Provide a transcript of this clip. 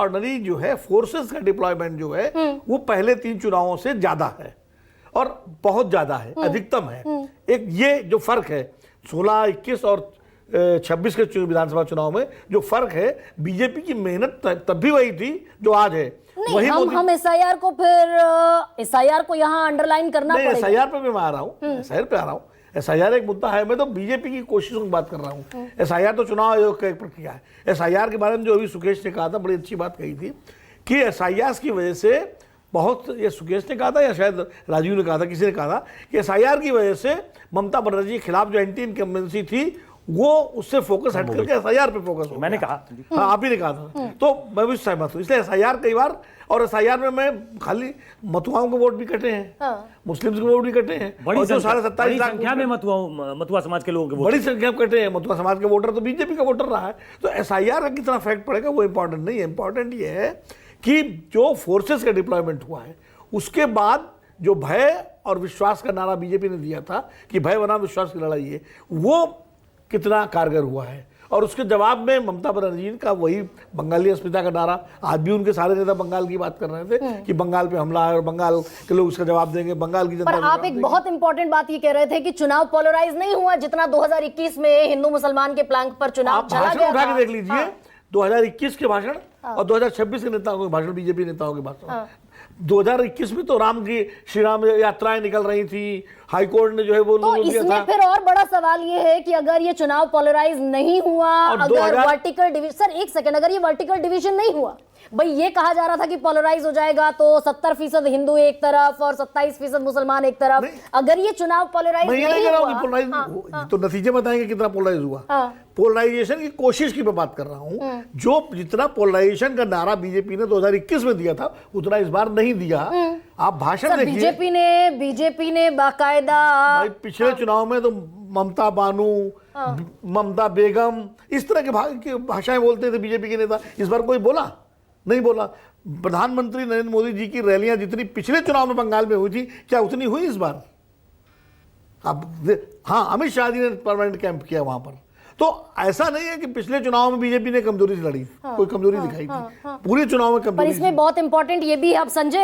Ordinary जो है forces का डिप्लॉयमेंट जो है वो पहले 3 चुनावों से ज्यादा है और बहुत ज्यादा है, अधिकतम है। एक ये जो फर्क है 16, 21 और 26 के विधानसभा चुनाव में जो फर्क है, बीजेपी की मेहनत तब भी वही थी जो आज है। वही हम एसआईआर को फिर एसआईआर को यहाँ अंडरलाइन करना पड़ेगा। एसआईआर पे भी मैं आ रहा हूँ, एसआईआर पे आ रहा हूँ। एसआईआर एक मुद्दा है, मैं तो बीजेपी की कोशिशों की बात कर रहा हूँ। एसआईआर तो चुनाव आयोग का एक प्रक्रिया है। एसआईआर के बारे में जो अभी सुकेश ने कहा था, बड़ी अच्छी बात कही थी कि एसआईआर की वजह से बहुत, ये सुकेश ने कहा था या शायद राजीव ने कहा था, किसी ने कहा था कि एसआईआर की वजह से ममता बनर्जी के खिलाफ जो एंटी इनकम्बेंसी थी वो उससे फोकस हट करके एसआईआर पे फोकस हो गया। मैंने कहा, हाँ आप ही ने कहा था, तो मैं भी सहमत हूँ। इसलिए एसआईआर कई बार, और एसआईआर में मैं खाली मथुआओं के वोट भी कटे हैं, मुस्लिम्स के वोट भी कटे हैं, बड़ी जो 27.5 लाख संख्या में मथुआ समाज के लोगों के वोट, बड़ी संख्या में कटे हैं। मथुआ समाज के वोटर तो बीजेपी का वोटर रहा है। तो एसआईआर का कितना इफेक्ट पड़ेगा वो इंपॉर्टेंट नहीं है। इंपॉर्टेंट ये है कि जो फोर्सेस का डिप्लॉयमेंट हुआ है उसके बाद जो भय और विश्वास का नारा बीजेपी ने दिया था कि भय बनाम विश्वास की लड़ाई है, वो कितना कारगर हुआ है। और उसके जवाब में ममता बनर्जी का वही बंगाली अस्मिता का नारा, आज भी उनके सारे नेता बंगाल की बात कर रहे थे कि बंगाल पे हमला है और बंगाल के लोग इसका जवाब देंगे, बंगाल की जनता। पर आप एक बहुत इंपॉर्टेंट बात ये कह रहे थे कि चुनाव पोलराइज नहीं हुआ जितना 2021 में हिंदू मुसलमान के प्लांक पर चुनाव चला गया। उठा के देख लीजिए 2021 के भाषण और 2026 के नेताओं के भाषण, बीजेपी नेताओं के भाषण। 2021 में तो राम की श्री राम यात्राएं निकल रही थी, हाईकोर्ट ने जो है वो तो इसमें फिर और बड़ा सवाल ये है कि अगर ये चुनाव पोलराइज नहीं हुआ, अगर वर्टिकल डिवीजन, सर एक सेकंड, अगर ये वर्टिकल डिवीजन नहीं हुआ, भाई ये कहा जा रहा था कि पोलराइज हो जाएगा तो 70% हिंदू एक तरफ और 27% मुसलमान एक तरफ, अगर ये चुनाव पोलराइज नहीं हुआ, तो नतीजे बताएंगे कितना पोलराइज हुआ। पोलराइजेशन की कोशिश की मैं बात कर रहा हूं। जो जितना पोलराइजेशन का नारा बीजेपी ने 2021 में दिया था उतना इस बार नहीं दिया। आप भाषण देखिए, बीजेपी ने बाकायदा पिछले चुनाव में तो ममता बानू, ममता बेगम, इस तरह के भाषाएं बोलते थे बीजेपी के नेता। इस बार कोई बोला नहीं बोला। प्रधानमंत्री नरेंद्र मोदी जी की रैलियां जितनी पिछले चुनाव में बंगाल में हुई थी, क्या उतनी हुई इस बार? अब हाँ, अमित शाह जी ने परमानेंट कैंप किया वहां पर। तो ऐसा नहीं है कि पिछले चुनाव में बीजेपी ने कमजोरी से लड़ी, कोई कमजोरी दिखाई थी। पूरे चुनाव में कमजोरी। पर इसमें बहुत इंपॉर्टेंट ये भी, अब संजय